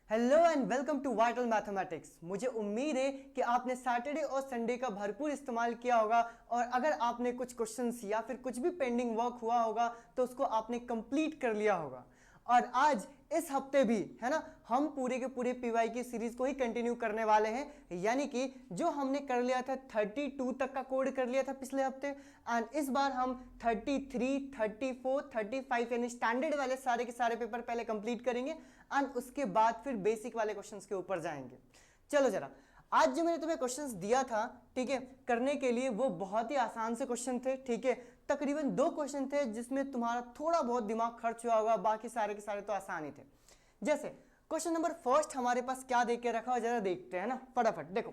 Hello and welcome to Vital Mathematics. मुझे उम्मीद है कि आपने सैटरडे और संडे का भरपूर इस्तेमाल किया होगा और अगर आपने कुछ क्वेश्चंस या फिर कुछ भी पेंडिंग वर्क हुआ होगा तो उसको आपने कंप्लीट कर लिया होगा। और आज इस हफ्ते भी है ना, हम पूरे के पूरे पीवाई की सीरीज को ही कंटिन्यू करने वाले हैं। यानी कि जो हमने कर लिया था 32 तक का कोड कर लिया था पिछले हफ्ते, एंड इस बार हम 33, 34, 35 यानी स्टैंडर्ड वाले सारे के सारे पेपर पहले कंप्लीट करेंगे एंड उसके बाद फिर बेसिक वाले क्वेश्चंस के ऊपर जाएंगे। चलो जरा, आज जो मैंने तुम्हें क्वेश्चंस दिया था, ठीक है, करने के लिए, वो बहुत ही आसान से क्वेश्चन थे। ठीक है, तकरीबन 2 क्वेश्चन थे जिसमें तुम्हारा थोड़ा बहुत दिमाग खर्च हुआ होगा, बाकी सारे के सारे तो आसान ही थे। जैसे क्वेश्चन नंबर फर्स्ट हमारे पास क्या दे के रखा हो, जरा देखते हैं ना फटाफट। देखो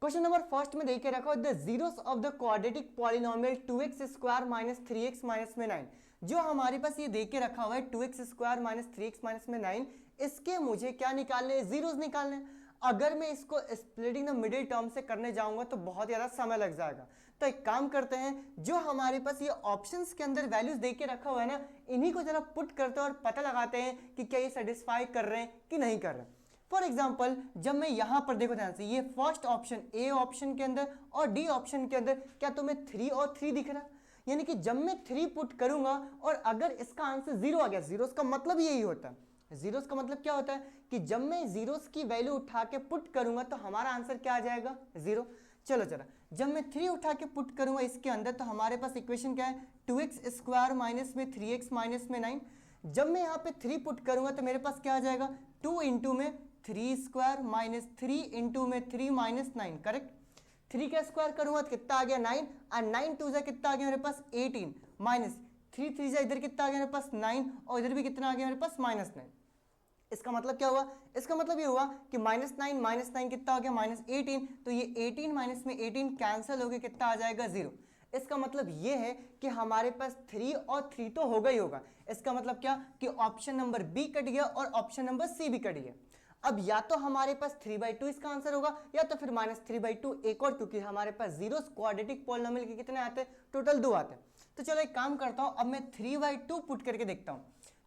क्वेश्चन नंबर फर्स्ट में देखे रखा हो, the zeros of the quadratic polynomial 2x square minus 3x minus में 9। जो हमारे पास ये देके रखा हुआ है 2x square minus 3x minus में 9, इसके मुझे क्या निकालने हैं, जीरोस निकालने हैं। अगर मैं इसको स्प्लिटिंग द मिडिल टर्म से करने जाऊंगा तो बहुत ज्यादा समय लग जाएगा। तो एक काम करते हैं, जो हमारे पास ये ऑप्शंस के अंदर वैल्यूज देके रखा हुआ है ना, इन्हीं को जरा पुट करते हैं और पता लगाते हैं कि क्या ये सेटिस्फाई कर रहे हैं कि नहीं कर रहे हैं। फॉर एग्जाम्पल, जब मैं यहां पर देखो ध्यान से, ये फर्स्ट ऑप्शन ए ऑप्शन के अंदर और डी ऑप्शन के अंदर क्या तुम्हें 3 और 3 दिख रहा है? यानी कि जब मैं 3 पुट करूंगा और अगर इसका आंसर 0 आ गया, जीरोस का मतलब यही होता है। जीरोस का मतलब क्या होता है कि जब मैं जीरोस की वैल्यू उठा के पुट करूंगा तो हमारा आंसर क्या आ जाएगा, 0। चलो जरा, जब मैं 3 उठा के पुट करूंगा इसके अंदर तो हमारे पास इक्वेशन क्या है, 2x स्क्वायर माइनस में 3x माइनस में 9। जब मैं यहाँ पे 3 पुट करूंगा तो मेरे पास क्या आ जाएगा, 2 इंटू में 3 स्क्वायर माइनस 3 इंटू में 3 माइनस 9। करेक्ट, 3 का स्क्वायर करूंगा तो कितना आ गया 9, और 9 टू जा कितना आ गया मेरे पास 18, माइनस 3 3 जा इधर कितना आ गया मेरे पास 9, और इधर भी कितना आ गया मेरे पास माइनस 9। इसका मतलब क्या हुआ, इसका मतलब ये हुआ कि माइनस नाइन कितना हो गया, माइनस 18। तो ये 18 माइनस में 18 कैंसिल हो गया, कितना आ जाएगा 0। इसका मतलब ये है कि हमारे पास 3 और 3 तो होगा ही होगा। इसका मतलब क्या कि ऑप्शन नंबर बी कट गया और ऑप्शन नंबर सी भी कट गया। अब या तो हमारे पास 3/2 इसका आंसर होगा या तो फिर -3/2 एक और, क्योंकि हमारे पास जीरोस क्वाड्रेटिक पॉलिनोमियल के कितने आते हैं, टोटल 2 आते हैं। तो चलो एक काम करता हूं, अब मैं 3/2 पुट करके देखता हूं।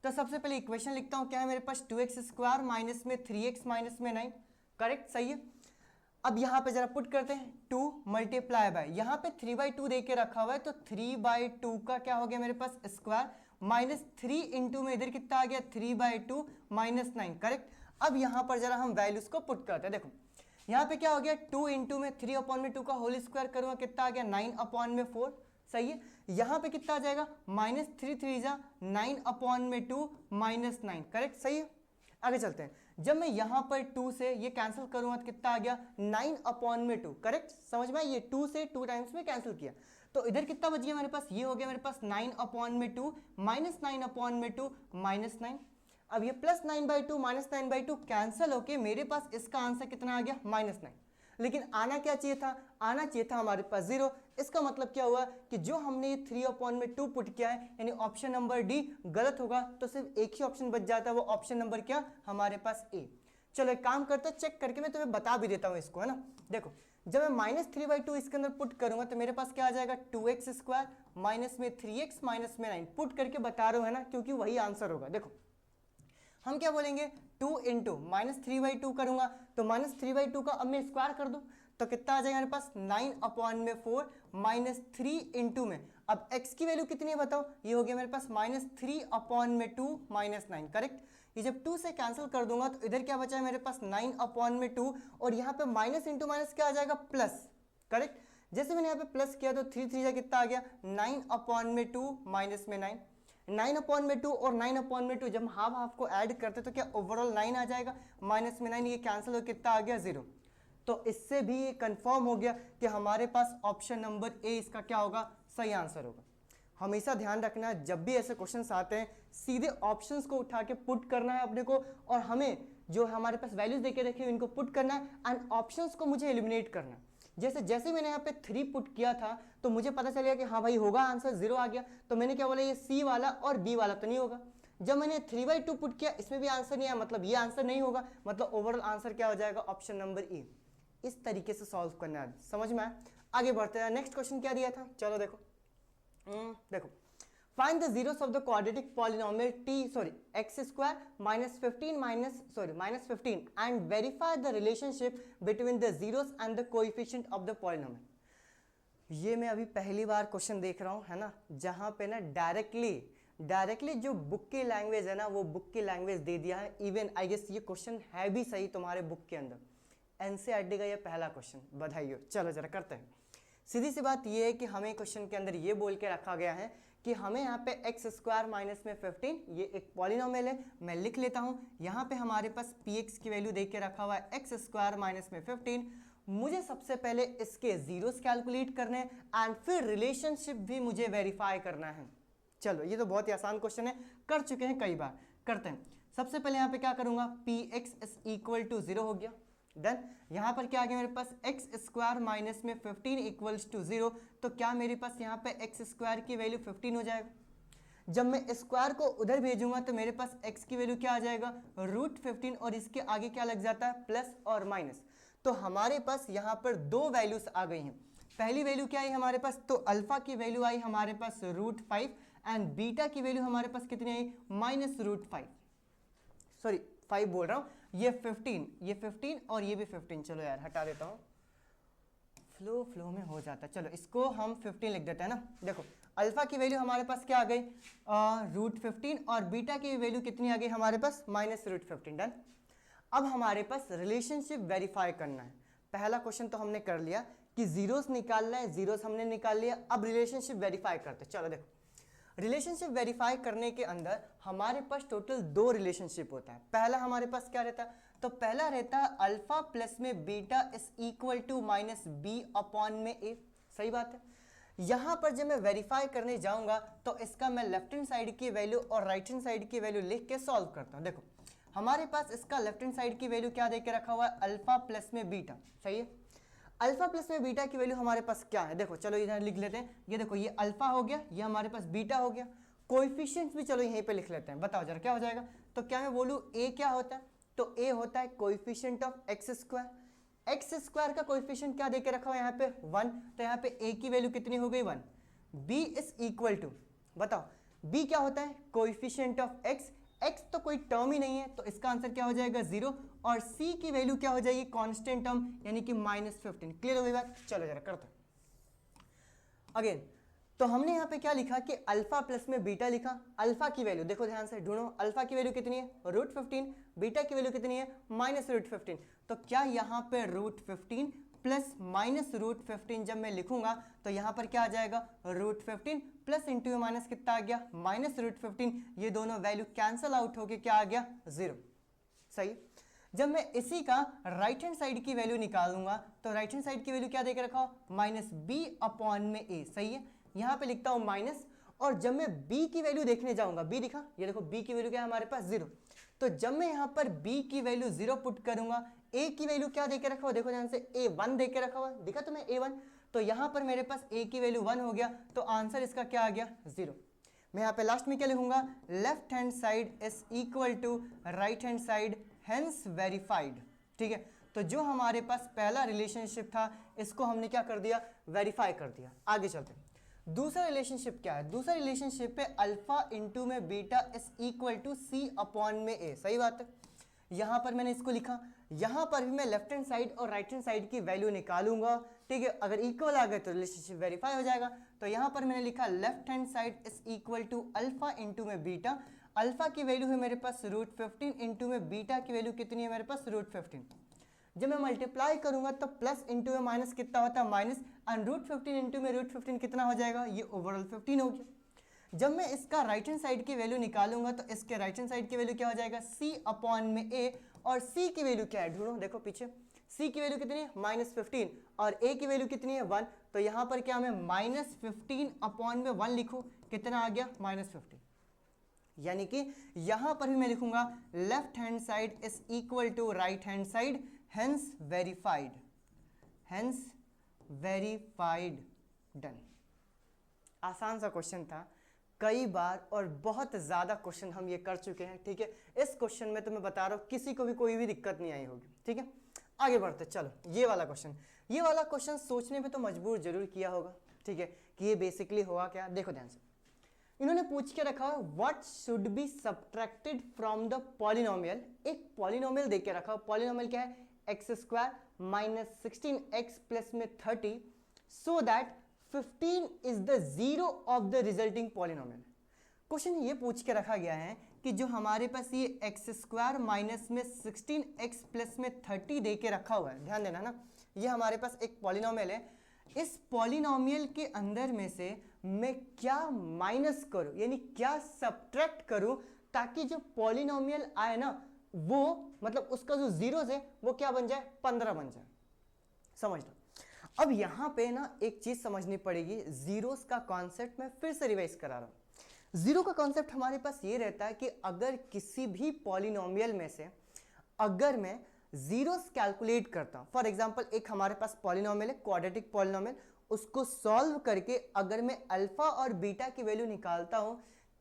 तो सबसे पहले इक्वेशन लिखता हूं, क्या है मेरे पास 2x स्क्वायर माइनस में 3x माइनस में 9। करेक्ट, सही है। अब यहां पे जरा पुट करते हैं, 2 मल्टीप्लाई बाय, यहां पे 3/2 देके रखा हुआ है तो 3/2 का क्या हो गया मेरे पास स्क्वायर, माइनस 3 इंटू में इधर कितना आ गया 3/2 माइनस 9। करेक्ट, अब यहां पर जरा हम वैल्यूज को पुट करते हैं। देखो यहां पे क्या हो गया, 2 इंटू में 3 अपॉन में 2 का होल स्क्वायर करूंगा, कितना आ गया 9 अपॉन में 4। सही है, यहां पे कितना आ जाएगा, -3 3 जा 9 अपॉन में 2 माइनस 9। करेक्ट, सही है। आगे चलते हैं, जब मैं यहां पर 2 से ये कैंसिल करूंगा तो कितना आ गया 9 अपॉन में 2। करेक्ट, समझ में, ये 2 से 2 टाइम्स में कैंसिल किया तो इधर कितना बच गया मेरे पास, ये हो गया मेरे पास 9 अपॉन में 2 माइनस 9 अपॉन में 2 माइनस 9। अब ये प्लस 9/2 माइनस 9/2 कैंसिल होके मेरे पास इसका आंसर कितना आ गया, -9। लेकिन आना क्या चाहिए था, आना चाहिए था हमारे पास 0। इसका मतलब क्या हुआ कि जो हमने 3/2 पुट किया है यानी ऑप्शन नंबर डी गलत होगा, तो सिर्फ एक ही ऑप्शन बच जाता है, वो ऑप्शन नंबर क्या, हमारे पास ए। चलो एक काम करते हैं, चेक करके मैं तुम्हें बता भी देता हूं इसको, है ना। देखो जब मैं -3/2 इसके अंदर पुट करूंगा तो मेरे पास क्या आ जाएगा, 2x स्क्वायर माइनस में 3x माइनस में 9। पुट करके बता रहा हूं, है ना, क्योंकि वही आंसर होगा। देखो हम क्या बोलेंगे, 2 इंटू -3/2 करूंगा तो -3/2 का अब मैं स्क्वायर कर दूं तो कितना आ जाएगा मेरे पास 9 अपॉन में 4 माइनस 3 इंटू में, अब x की वैल्यू कितनी है बताओ, ये हो गया मेरे पास -3 अपॉन में 2 माइनस 9। करेक्ट, ये जब 2 से कैंसिल कर दूंगा तो इधर क्या बचा है मेरे पास 9 अपॉन में 2, और यहाँ पे माइनस इंटू माइनस क्या आ जाएगा, प्लस। करेक्ट, जैसे मैंने यहाँ पे प्लस किया तो 3 3 कितना आ गया 9 अपॉन में 2 माइनस में 9। 9 अपॉन में 2 और 9 अपॉन में 2 जब हाफ हाफ को ऐड करते तो क्या ओवरऑल 9 आ जाएगा, माइनस में 9 ये कैंसिल हो कितना आ गया 0। तो इससे भी ये कंफर्म हो गया कि हमारे पास ऑप्शन नंबर ए इसका क्या होगा, सही आंसर होगा। हमेशा ध्यान रखना, जब भी ऐसे क्वेश्चंस आते हैं सीधे ऑप्शंस को उठा के पुट करना है अपने को, और हमें जो हमारे पास वैल्यूज देके रखे हैं इनको पुट करना है एंड ऑप्शंस को मुझे एलिमिनेट करना है। जैसे जैसे मैंने यहाँ पे 3 पुट किया था तो मुझे पता चल गया कि हाँ भाई होगा आंसर 0 आ गया, तो मैंने क्या बोला, ये सी वाला और बी वाला तो नहीं होगा। जब मैंने 3/2 पुट किया इसमें भी आंसर नहीं आया, मतलब ये आंसर नहीं होगा, मतलब ओवरऑल आंसर क्या हो जाएगा, ऑप्शन नंबर ए। इस तरीके से सॉल्व करना है, समझ में आया। आगे बढ़ते हैं, नेक्स्ट क्वेश्चन क्या दिया था, चलो देखो। देखो Find the zeros of the quadratic polynomial x square minus 15 and verify the relationship between the zeros and the coefficient of the polynomial. ये मैं अभी पहली बार क्वेश्चन देख रहा हूँ, है ना, जहाँ पे ना डायरेक्टली जो बुक की लैंग्वेज है ना वो बुक की लैंग्वेज दे दिया है. इवन आई गेस ये क्वेश्चन है भी सही तुम्हारे बुक के अंदर. एनसीईआरटी का ये पहला क्वेश्चन, बधाई हो. चलो जरा करते हैं. सीधी सी बात ये है कि हमें क्वेश्चन के अंदर ये बोल के रखा गया है कि हमें यहाँ पे एक्स स्क्वायर माइनस में 15 ये एक पॉलिनोमियल है. मैं लिख लेता हूँ. यहाँ पे हमारे पास पी एक्स की वैल्यू देख के रखा हुआ है एक्स स्क्वायर माइनस में 15. मुझे सबसे पहले इसके जीरोस कैलकुलेट करने हैं एंड फिर रिलेशनशिप भी मुझे वेरीफाई करना है. चलो ये तो बहुत ही आसान क्वेश्चन है, कर चुके हैं कई बार. करते हैं. सबसे पहले यहाँ पे क्या करूंगा, p x is equal to 0 हो गया. देन यहाँ पर क्या आ गया मेरे पास एक्स स्क्वायर माइनस में 15 इक्वल्स टू 0. तो क्या मेरे पास यहाँ पे एक्स स्क्वायर की वैल्यू 15 हो जाएगा. जब मैं स्क्वायर को उधर भेजूंगा तो मेरे पास x की वैल्यू क्या आ जाएगा, रूट 15, और इसके आगे क्या लग जाता है, प्लस और माइनस. तो हमारे पास यहाँ पर दो वैल्यूज आ गई हैं. पहली वैल्यू क्या आई हमारे पास, तो अल्फा की वैल्यू आई हमारे पास रूट 5 एंड बीटा की वैल्यू हमारे पास कितनी आई, माइनस रूट 5. सॉरी 5 बोल रहा हूँ, ये 15 और ये भी 15. चलो यार हटा देता हूँ, फ्लो में हो जाता है. चलो इसको हम 15 लिख देते हैं ना. देखो अल्फा की वैल्यू हमारे पास क्या आ गई, रूट 15, और बीटा की वैल्यू कितनी आ गई हमारे पास, माइनस रूट 15. डन. अब हमारे पास रिलेशनशिप वेरीफाई करना है. पहला क्वेश्चन तो हमने कर लिया कि जीरोस निकालना है, जीरोस हमने निकाल लिया. अब रिलेशनशिप वेरीफाई करते हैं. चलो देखो, रिलेशनशिप वेरीफाई करने के अंदर हमारे पास टोटल दो रिलेशनशिप होता है. पहला हमारे पास क्या रहता है, तो पहला रहता है अल्फा प्लस में beta is equal to minus b upon में ए. सही बात है. यहां पर जब मैं वेरीफाई करने जाऊंगा तो इसका मैं लेफ्ट हैंड साइड की वैल्यू और राइट हैंड साइड की वैल्यू लिख के सॉल्व करता हूं. देखो हमारे पास इसका लेफ्ट हैंड साइड की वैल्यू क्या देके रखा हुआ है, अल्फा प्लस में बीटा. सही है. अल्फा प्लस में बीटा की वैल्यू हमारे पास क्या है, देखो चलो इधर लिख लेते हैं. ये देखो, ये अल्फा हो गया, ये हमारे पास बीटा हो गया. कोएफिशिएंट्स भी चलो यहीं पे लिख लेते हैं. बताओ जरा क्या हो जाएगा. तो क्या मैं बोलूं ए क्या होता है, तो ए होता है coefficient of x square. X square का कोएफिशिएंट क्या देके रखा हुआ है यहाँ पे, 1. तो यहाँ पे ए की वैल्यू कितनी हो गई, 1. बी इज इक्वल टू, बताओ बी क्या होता है, कोएफिशिएंट ऑफ एक्स. एक्स तो कोई टर्म ही नहीं है, तो इसका आंसर क्या हो जाएगा, 0. और सी की वैल्यू क्या हो जाएगी, कांस्टेंट टर्म, यानी कि माइनस 15. क्लियर हो गई बात. चलो जरा करते हैं अगेन. तो हमने यहाँ पे क्या लिखा कि अल्फा प्लस में बीटा लिखा. अल्फा की वैल्यू देखो ध्यान से ढूंढो, अल्फा की वैल्यू कितनी है, रूट 15. बीटा की वैल्यू कितनी है, माइनस रूट 15. तो क्या यहाँ पे रूट 15 प्लस माइनस रूट 15 जब मैं लिखूंगा तो यहाँ पर क्या आ जाएगा, रूट 15 प्लस इंटू माइनस कितना आ गया, माइनस रूट 15. ये दोनों वैल्यू कैंसल आउट होके क्या आ गया, 0. सही. जब मैं इसी का राइट हैंड साइड की वैल्यू निकालूंगा तो राइट हैंड साइड की वैल्यू क्या देकर रखा हो, माइनस बी अपॉन में ए. सही है. यहाँ पे लिखता हूँ माइनस, और जब मैं b की वैल्यू देखने जाऊंगा, b दिखा, ये देखो b की वैल्यू क्या है हमारे पास, 0. तो जब मैं यहाँ पर b की वैल्यू 0 पुट करूंगा, a की वैल्यू क्या देके रखा हुआ, देखो ध्यान से, a1 देके रखा हुआ, दिखा तुम्हें a1. तो यहाँ पर मेरे पास a की वैल्यू 1 हो गया, तो आंसर इसका क्या आ गया, 0. मैं यहाँ पे लास्ट में क्या लिखूंगा, left hand side is equal to right hand side, hence verified. ठीक है. तो जो हमारे पास पहला रिलेशनशिप था इसको हमने क्या कर दिया, वेरीफाई कर दिया. आगे चलते हैं. दूसरा रिलेशनशिप क्या है, दूसरा रिलेशनशिप पे अल्फा इंटू में beta is equal to c upon में ए. सही बात है. यहाँ पर मैंने इसको लिखा, यहाँ पर भी मैं लेफ्ट हैंड साइड और राइट हैंड साइड की वैल्यू निकालूंगा. ठीक है. अगर इक्वल आ गए तो रिलेशनशिप वेरीफाई हो जाएगा. तो यहाँ पर मैंने लिखा left hand side is equal to alpha into में बीटा. अल्फा की वैल्यू है मेरे पास रूट 15 इंटू में बीटा की वैल्यू कितनी है मेरे पास, रूट 15. जब मैं मल्टीप्लाई करूंगा तो प्लस इंटू में माइनस कितना होता है, माइनस, एंड रूट 15 इंटू में रूट 15 कितना हो जाएगा, ये ओवरऑल 15 हो गया. जब मैं इसका राइट हैंड साइड की वैल्यू निकालूंगा तो इसके राइट हैंड साइड की वैल्यू क्या हो जाएगा, c अपॉन में a. और c की वैल्यू क्या है, ढूंढो, देखो पीछे, c की वैल्यू कितनी है, माइनस 15, और a की वैल्यू कितनी है, 1. तो यहाँ पर क्या मैं माइनस 15 अपॉन में 1 लिखूँ, कितना आ गया, माइनस 15. यानी कि यहाँ पर भी मैं लिखूंगा left hand side is equal to right hand side, hence verified, hence verified. Done. आसान सा क्वेश्चन था, कई बार और बहुत ज़्यादा क्वेश्चन हम ये कर चुके हैं. ठीक है. इस क्वेश्चन में तो मैं बता रहा हूँ किसी को भी कोई भी दिक्कत नहीं आई होगी. ठीक है. आगे बढ़ते. चलो ये वाला क्वेश्चन सोचने पे तो मजबूर जरूर किया होगा. ठीक है, कि ये बेसिकली होगा क्या. देखो ध्यान से, इन्होंने पूछ के रखा what should be subtracted from the polynomial. एक पॉलिनोमियल दे के रखा, पॉलिनोमियल क्या है, x square minus 16x plus में 30 so that 15 is the zero of the resulting polynomial. Question ये पूछ के रखा गया है कि जो हमारे पास ये एक्स स्क्वायर माइनस में 16x प्लस में 30 दे के रखा हुआ है, ध्यान देना ना, ये हमारे पास एक पॉलिनोमियल है। इस पॉलिनोमियल के अंदर में से मैं क्या माइनस करूं, यानी क्या सब्ट्रैक्ट करूं, ताकि जो पॉलिनोमियल आए ना वो मतलब उसका जो जीरोस है वो क्या बन जाए, 15 बन जाए। समझ लो। अब यहां पे ना एक चीज समझनी पड़ेगी, जीरोस का कॉन्सेप्ट मैं फिर से रिवाइज करा रहा हूं। जीरो का कॉन्सेप्ट हमारे पास ये रहता है कि अगर किसी भी पॉलिनोमियल में से अगर मैं जीरोस कैलकुलेट करता हूं, फॉर एग्जांपल एक हमारे पास पॉलिनोमियल है, क्वाड्रेटिक पॉलिनोमियल, उसको सॉल्व करके अगर मैं अल्फा और बीटा की वैल्यू निकालता हूं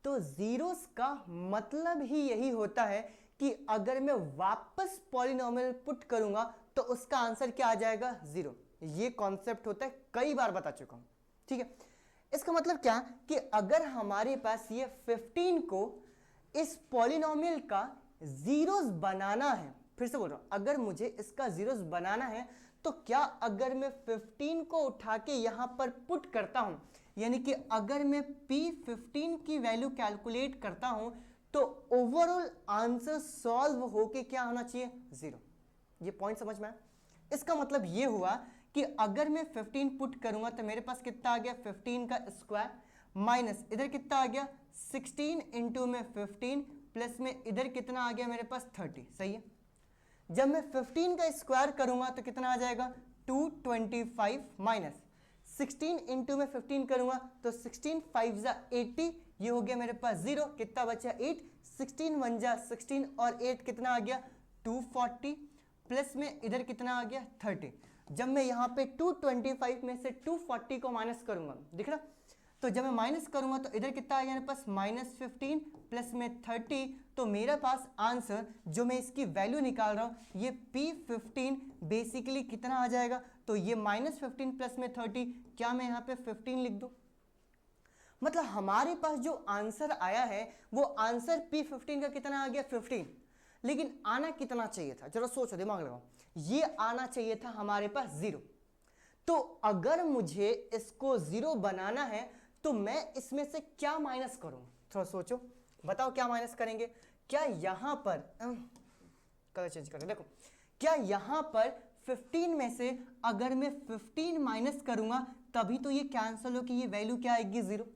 तो जीरोस का मतलब ही यही होता है कि अगर मैं वापस पॉलिनोमियल पुट करूंगा तो उसका आंसर क्या आ जाएगा, जीरो। ये कॉन्सेप्ट होता है, कई बार बता चुका हूं, ठीक है। इसका मतलब क्या कि अगर हमारे पास ये 15 को इस पॉलिनोमियल का जीरोस बनाना है, फिर से बोल रहा हूं, अगर मुझे इसका जीरोस बनाना है तो क्या अगर मैं 15 को उठा के यहां पर पुट करता हूं, यानी कि अगर मैं P15 की वैल्यू कैलकुलेट करता हूं तो ओवरऑल आंसर सॉल्व होके क्या होना चाहिए, जीरो। ये पॉइंट समझ में आया। इसका मतलब ये हुआ कि अगर मैं 15 पुट करूंगा तो मेरे पास कितना आ गया, 15 का स्क्वायर माइनस इधर कितना आ गया 16 इंटू में 15 प्लस में इधर कितना आ गया मेरे पास 30, सही है। जब मैं 15 का स्क्वायर करूंगा तो कितना आ जाएगा 225 माइनस 16 इंटू में 15 करूंगा तो 16 5 जा 80, ये हो गया मेरे पास जीरो, कितना बचा 8, 16 1 जा 16 और 8 कितना आ गया 240 प्लस में इधर कितना आ गया 30। जब मैं यहाँ पे 225 में से 240 को माइनस करूंगा, दिख रहा, तो जब मैं माइनस करूंगा तो इधर कितना आ गया मेरे पास -15 प्लस में 30, तो मेरे पास आंसर जो मैं इसकी वैल्यू निकाल रहा हूं ये P15 बेसिकली कितना आ जाएगा, तो ये -15 प्लस में 30, क्या मैं यहाँ पे 15 लिख दूं। मतलब हमारे पास जो आंसर आया है वो आंसर P15 का कितना आ गया 15, लेकिन आना कितना चाहिए था, जरा सोचो, दिमाग लगाओ, ये आना चाहिए था हमारे पास जीरो। तो अगर मुझे इसको जीरो बनाना है तो मैं इसमें से क्या माइनस करूं, थोड़ा सोचो, बताओ क्या माइनस करेंगे। क्या यहां पर कलर चेंज करें, देखो, क्या यहां पर 15 में से अगर मैं 15 माइनस करूंगा तभी तो ये कैंसिल हो कि ये वैल्यू क्या आएगी, जीरो।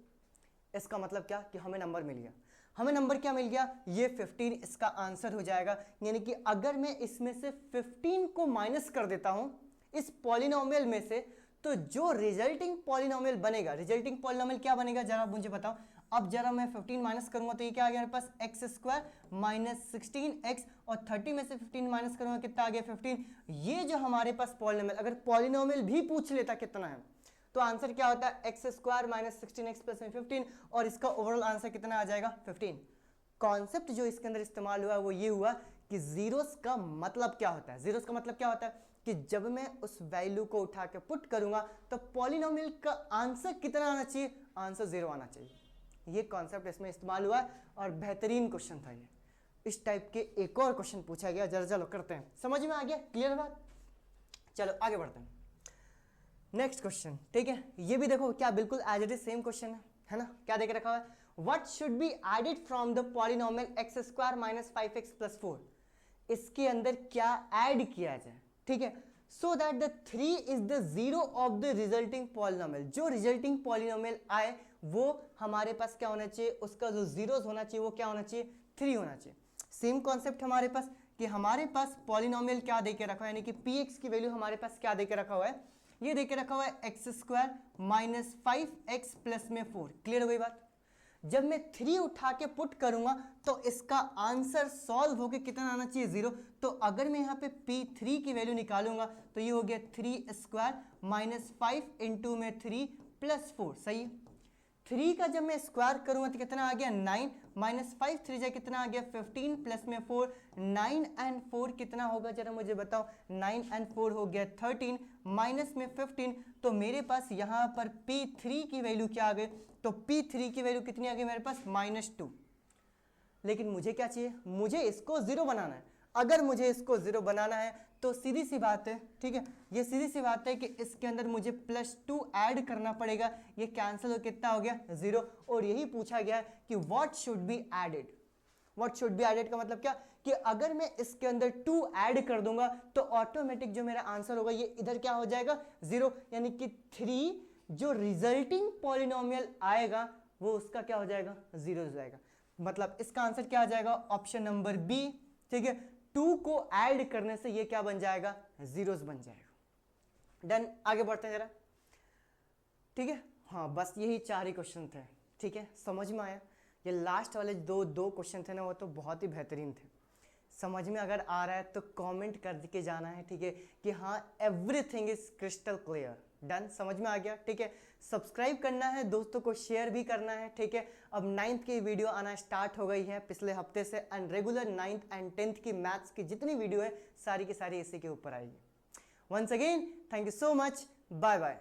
इसका मतलब क्या कि हमें नंबर मिल गया, हमें नंबर क्या मिल गया, ये 15 इसका आंसर हो जाएगा। यानी कि अगर मैं इसमें से 15 को माइनस कर देता हूं इस पॉलिनोमियल में से, तो जो रिजल्टिंग पॉलिनोमियल बनेगा, रिजल्टिंग पॉलिनोमियल क्या बनेगा जरा मुझे बताओ। अब जरा मैं 15 माइनस करूंगा तो ये क्या आ गया मेरे पास एक्स स्क्वायर माइनस 16x, और 30 में से 15 माइनस करूंगा कितना आ गया 15। ये जो हमारे पास पॉलिनोमियल, अगर पॉलिनोमियल भी पूछ लेता कितना है तो आंसर क्या होता है x square minus 16x plus में 15, और इसका ओवरऑल आंसर कितना आ जाएगा 15। कॉन्सेप्ट जो इसके अंदर इस्तेमाल हुआ वो ये हुआ कि जीरोस का मतलब क्या होता है। जीरोस का मतलब क्या होता है कि जब मैं उस वैल्यू को उठा के पुट करूंगा तो पॉलिनोमियल का आंसर कितना आना चाहिए, आंसर जीरो आना चाहिए। ये कॉन्सेप्ट इसमें इस्तेमाल हुआ है और बेहतरीन क्वेश्चन था ये। इस टाइप के एक और क्वेश्चन पूछा गया, जरा चलो करते हैं, समझ में आ गया, क्लियर बात। चलो आगे बढ़ते हैं, नेक्स्ट क्वेश्चन, ठीक है। ये भी देखो क्या बिल्कुल as it is same question है ना। क्या देके रखा हुआ है, what should be added from the polynomial x square minus 5x plus 4। इसके अंदर क्या ऐड किया जाए, ठीक है, so that the 3 is the zero of the resulting polynomial. जो रिजल्टिंग पॉलिनोमियल आए वो हमारे पास क्या होना चाहिए, उसका जो जीरोस होना चाहिए वो क्या होना चाहिए, 3 होना चाहिए। सेम कॉन्सेप्ट हमारे पास कि हमारे पास पॉलिनोमियल क्या देके रखा है, यानी कि px की वैल्यू हमारे पास क्या देके रखा हुआ है, ये देके रखा हुआ है x square minus 5x plus में 4। क्लियर हो गई बात। जब मैं 3 उठा के पुट करूंगा तो इसका आंसर सॉल्व होके कितना आना चाहिए, जीरो। तो अगर मैं यहाँ पे P3 की वैल्यू निकालूंगा तो ये हो गया 3 स्क्वायर माइनस 5 इंटू में 3 प्लस 4, सही है। 3 का जब मैं स्क्वायर करूंगा तो कितना आ गया 9, माइनस 5 3 जा कितना आ गया 15, प्लस में 4, 9 एंड 4 कितना होगा जरा मुझे बताओ, 9 एंड 4 हो गया 13, माइनस में 15, तो मेरे पास यहाँ पर P3 की वैल्यू क्या आ गई, तो P3 की वैल्यू कितनी आ गई मेरे पास -2। लेकिन मुझे क्या चाहिए, मुझे इसको 0 बनाना है। अगर मुझे इसको 0 बनाना है तो सीधी सी बात है, ठीक है, ये सीधी सी बात है कि इसके अंदर मुझे +2 ऐड करना पड़ेगा। ये कैंसिल हो कितना हो गया 0, और यही पूछा गया है कि what should be added. What should be added का मतलब क्या, कि अगर मैं इसके अंदर 2 ऐड कर दूंगा तो ऑटोमेटिक जो मेरा आंसर होगा ये इधर क्या हो जाएगा 0, यानी कि 3 जो रिजल्टिंग पॉलिनोमियल आएगा वो उसका क्या हो जाएगा 0 हो जाएगा। मतलब इसका आंसर क्या आ जाएगा, ऑप्शन नंबर बी, ठीक है। 2 को ऐड करने से ये क्या बन जाएगा, जीरोस बन जाएगा। डन, आगे बढ़ते हैं जरा, ठीक है। हाँ, बस यही 4 ही क्वेश्चन थे, ठीक है, समझ में आया। ये लास्ट वाले दो क्वेश्चन थे ना, वो तो बहुत ही बेहतरीन थे। समझ में अगर आ रहा है तो कमेंट करके जाना है, ठीक है, कि हाँ everything is crystal clear. Done, समझ में आ गया, ठीक है। सब्सक्राइब करना है, दोस्तों को शेयर भी करना है, ठीक है। अब 9th की वीडियो आना स्टार्ट हो गई है पिछले हफ्ते से, and regular 9th and 10th की मैथ्स की जितनी वीडियो है सारी की सारी इसी के ऊपर आएगी। Once again thank you so much, bye bye.